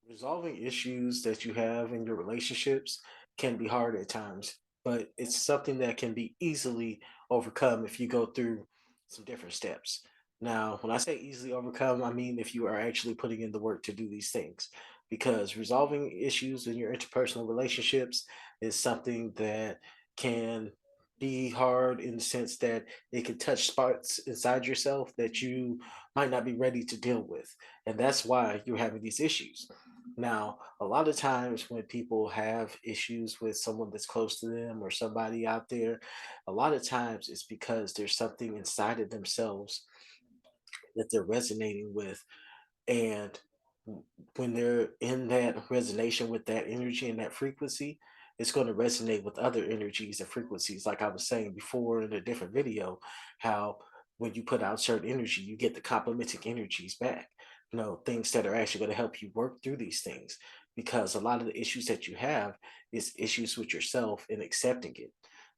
Resolving issues that you have in your relationships can be hard at times, but it's something that can be easily overcome if you go through some different steps. Now, when I say easily overcome, I mean if you are actually putting in the work to do these things, because resolving issues in your interpersonal relationships is something that can be hard in the sense that it can touch spots inside yourself that you might not be ready to deal with. And that's why you're having these issues. Now, a lot of times when people have issues with someone that's close to them or somebody out there, a lot of times it's because there's something inside of themselves that they're resonating with. And when they're in that resonation with that energy and that frequency, it's going to resonate with other energies and frequencies. Like I was saying before in a different video, how when you put out certain energy, you get the complementing energies back. Things that are actually going to help you work through these things. Because a lot of the issues that you have is issues with yourself and accepting it.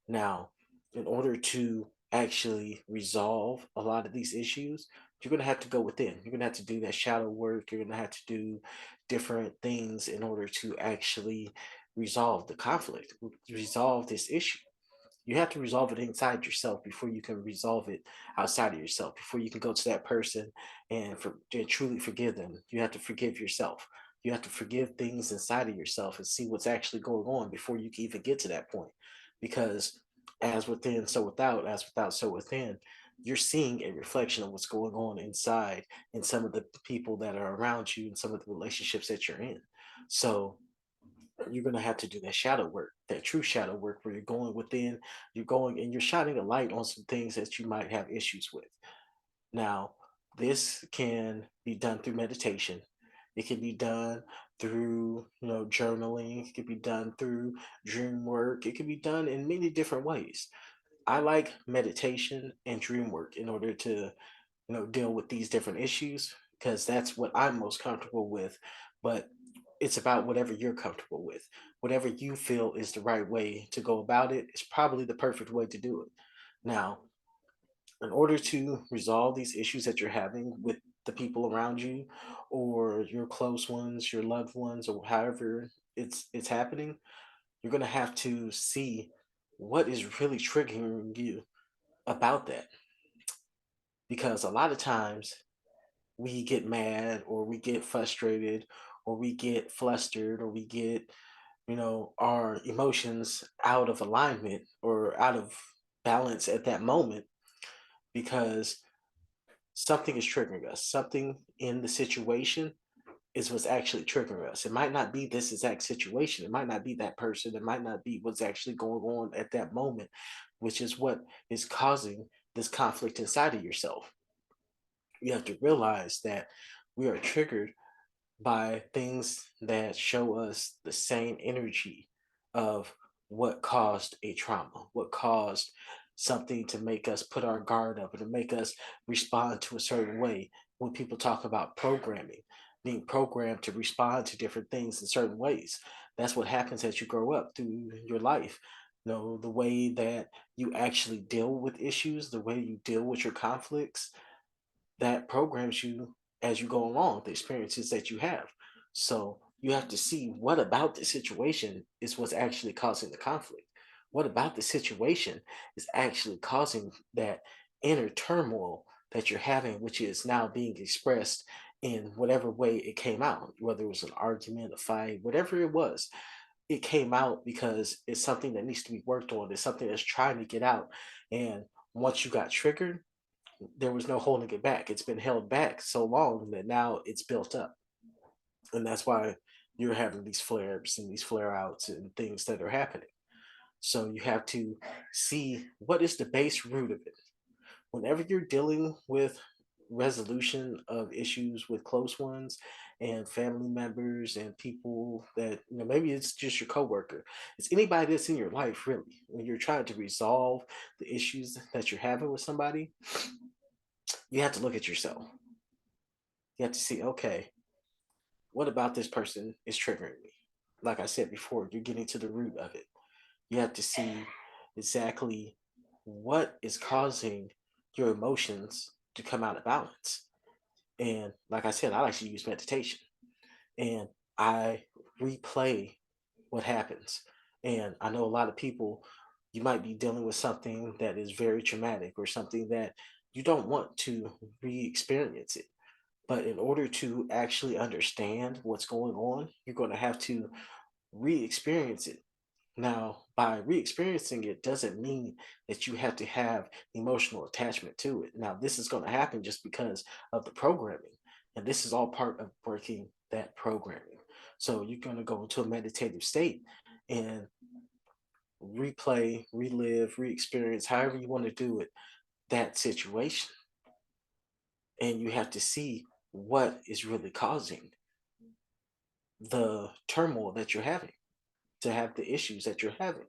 Now, in order to actually resolve a lot of these issues, you're going to have to go within. You're going to have to do that shadow work. You're going to have to do different things in order to actually resolve the conflict, resolve this issue. You have to resolve it inside yourself before you can resolve it outside of yourself, before you can go to that person and truly forgive them. You have to forgive yourself. You have to forgive things inside of yourself and see what's actually going on before you can even get to that point. Because as within, so without, as without, so within, you're seeing a reflection of what's going on inside in some of the people that are around you and some of the relationships that you're in. So you're going to have to do that shadow work, that true shadow work where you're going within, you're going and you're shining a light on some things that you might have issues with. Now, this can be done through meditation. It can be done through, journaling. It can be done through dream work. It can be done in many different ways. I like meditation and dream work in order to, deal with these different issues because that's what I'm most comfortable with. But it's about whatever you're comfortable with. Whatever you feel is the right way to go about it is probably the perfect way to do it. Now, in order to resolve these issues that you're having with the people around you or your close ones, your loved ones, or however it's happening, you're going to have to see what is really triggering you about that, because a lot of times we get mad or we get frustrated or we get flustered or we get, our emotions out of alignment or out of balance at that moment because something is triggering us. Something in the situation is what's actually triggering us. It might not be this exact situation. It might not be that person. It might not be what's actually going on at that moment, which is what is causing this conflict inside of yourself. You have to realize that we are triggered by things that show us the same energy of what caused a trauma, what caused something to make us put our guard up and to make us respond to a certain way. When people talk about programming, being programmed to respond to different things in certain ways, that's what happens as you grow up through your life. The way that you actually deal with issues, the way you deal with your conflicts, that programs you as you go along, the experiences that you have. So you have to see what about the situation is what's actually causing the conflict. What about the situation is actually causing that inner turmoil that you're having, which is now being expressed in whatever way it came out, whether it was an argument, a fight, whatever it was, it came out because it's something that needs to be worked on. It's something that's trying to get out. And once you got triggered, there was no holding it back. It's been held back so long that now it's built up. And that's why you're having these flare ups and these flare outs and things that are happening. So you have to see what is the base root of it. Whenever you're dealing with resolution of issues with close ones and family members and people that, maybe it's just your coworker, it's anybody that's in your life really. When you're trying to resolve the issues that you're having with somebody, you have to look at yourself. You have to see, okay, what about this person is triggering me? Like I said before, you're getting to the root of it. You have to see exactly what is causing your emotions to come out of balance. And like I said, I like to use meditation. And I replay what happens. And I know a lot of people, you might be dealing with something that is very traumatic or something that you don't want to re experience it. But in order to actually understand what's going on, you're going to have to re experience it. Now, by re experiencing it doesn't mean that you have to have emotional attachment to it. Now, this is going to happen just because of the programming. And this is all part of working that programming. So you're going to go into a meditative state and replay, relive, re experience, however you want to do it, that situation. And you have to see what is really causing the turmoil that you're having, to have the issues that you're having.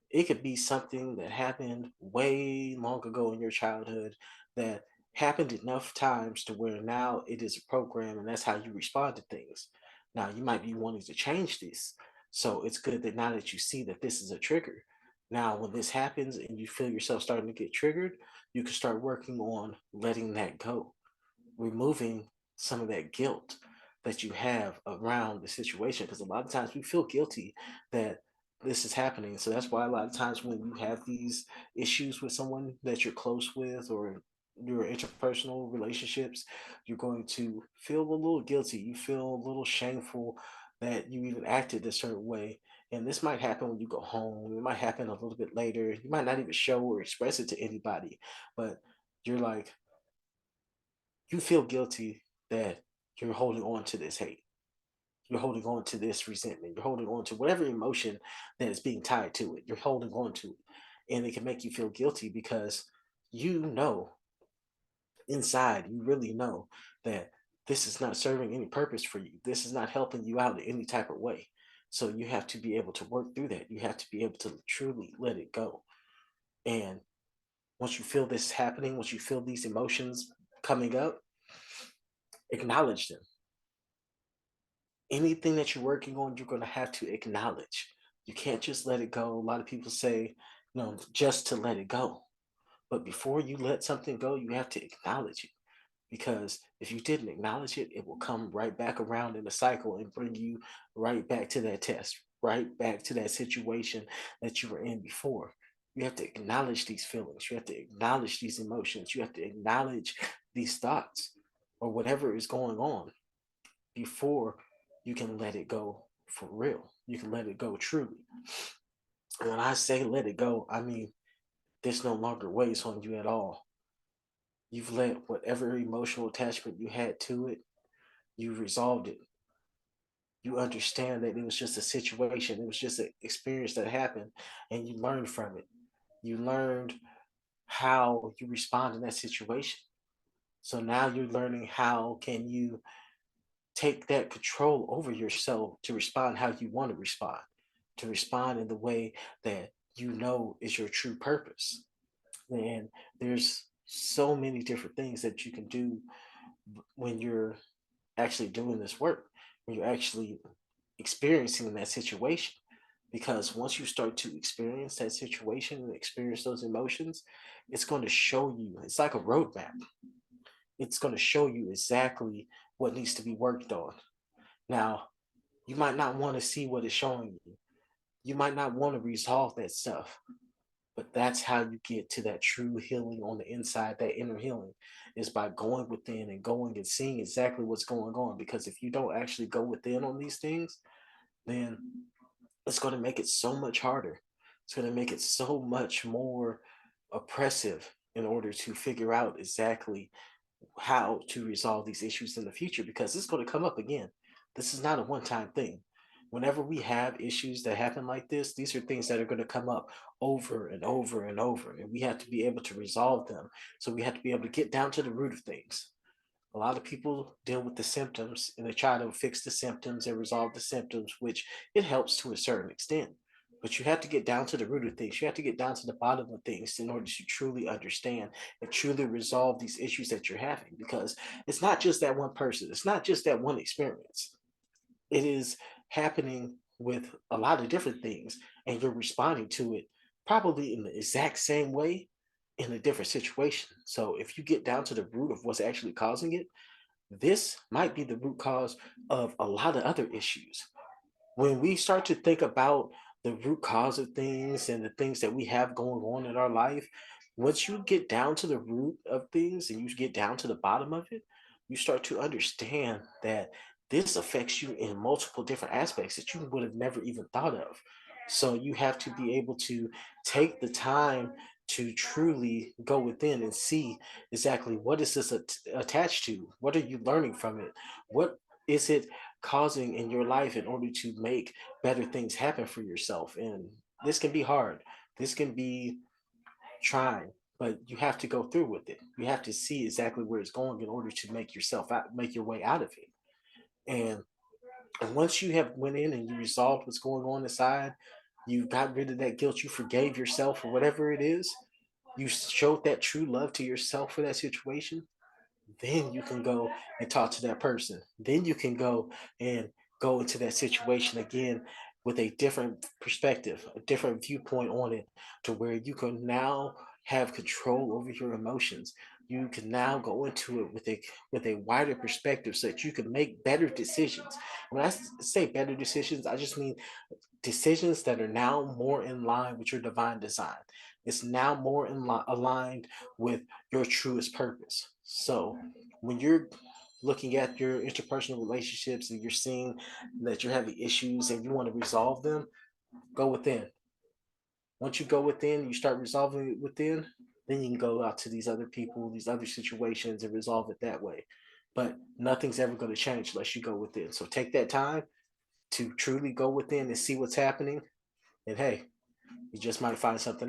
It could be something that happened way long ago in your childhood that happened enough times to where now it is a program and that's how you respond to things. Now you might be wanting to change this. So it's good that now that you see that this is a trigger. Now when this happens and you feel yourself starting to get triggered, you can start working on letting that go, removing some of that guilt that you have around the situation, because a lot of times we feel guilty that this is happening. So that's why a lot of times when you have these issues with someone that you're close with or your interpersonal relationships, you're going to feel a little guilty. You feel a little shameful that you even acted a certain way. And this might happen when you go home. It might happen a little bit later. You might not even show or express it to anybody, but you're like, you feel guilty that you're holding on to this hate. You're holding on to this resentment. You're holding on to whatever emotion that is being tied to it. You're holding on to it. And it can make you feel guilty because you know inside, you really know that this is not serving any purpose for you. This is not helping you out in any type of way. So you have to be able to work through that. You have to be able to truly let it go. And once you feel this happening, once you feel these emotions coming up, acknowledge them. Anything that you're working on, you're going to have to acknowledge. You can't just let it go. A lot of people say, just to let it go. But before you let something go, you have to acknowledge it. Because if you didn't acknowledge it, it will come right back around in a cycle and bring you right back to that test, right back to that situation that you were in before. You have to acknowledge these feelings. You have to acknowledge these emotions. You have to acknowledge these thoughts or whatever is going on before you can let it go for real. You can let it go truly. And when I say let it go, I mean this no longer weighs on you at all. You've let whatever emotional attachment you had to it, you resolved it. You understand that it was just a situation, it was just an experience that happened, and you learned from it. You learned how you respond in that situation. So now you're learning how can you take that control over yourself to respond how you want to respond in the way that you know is your true purpose. And there's so many different things that you can do when you're actually doing this work, when you're actually experiencing that situation. Because once you start to experience that situation and experience those emotions, it's going to show you, it's like a roadmap. It's going to show you exactly what needs to be worked on. Now, you might not want to see what it's showing you. You might not want to resolve that stuff, but that's how you get to that true healing on the inside, that inner healing is by going within and going and seeing exactly what's going on. Because if you don't actually go within on these things, then it's going to make it so much harder. It's going to make it so much more oppressive in order to figure out exactly how to resolve these issues in the future, because it's going to come up again. This is not a one time thing. Whenever we have issues that happen like this, these are things that are going to come up over and over and over, and we have to be able to resolve them. So we have to be able to get down to the root of things. A lot of people deal with the symptoms and they try to fix the symptoms and resolve the symptoms, which it helps to a certain extent. But you have to get down to the root of things. You have to get down to the bottom of things in order to truly understand and truly resolve these issues that you're having. Because it's not just that one person, it's not just that one experience. It is happening with a lot of different things, and you're responding to it probably in the exact same way in a different situation. So if you get down to the root of what's actually causing it, This might be the root cause of a lot of other issues. When we start to think about the root cause of things and the things that we have going on in our life, once you get down to the root of things and you get down to the bottom of it, you start to understand that this affects you in multiple different aspects that you would have never even thought of. So you have to be able to take the time to truly go within and see exactly what is this attached to? What are you learning from it? What is it causing in your life in order to make better things happen for yourself? And this can be hard. This can be trying, but you have to go through with it. You have to see exactly where it's going in order to make yourself out, make your way out of it. And once you have went in and you resolved what's going on inside, you got rid of that guilt, you forgave yourself for whatever it is, you showed that true love to yourself for that situation, then you can go and talk to that person. Then you can go and go into that situation again with a different perspective, a different viewpoint on it, to where you can now have control over your emotions. You can now go into it with a wider perspective so that you can make better decisions. When I say better decisions, I just mean decisions that are now more in line with your divine design. It's now more aligned with your truest purpose. So when you're looking at your interpersonal relationships and you're seeing that you're having issues and you want to resolve them, go within. Once you go within, you start resolving it within, then you can go out to these other people, these other situations, and resolve it that way. But nothing's ever going to change unless you go within. So take that time to truly go within and see what's happening. And hey, you just might find something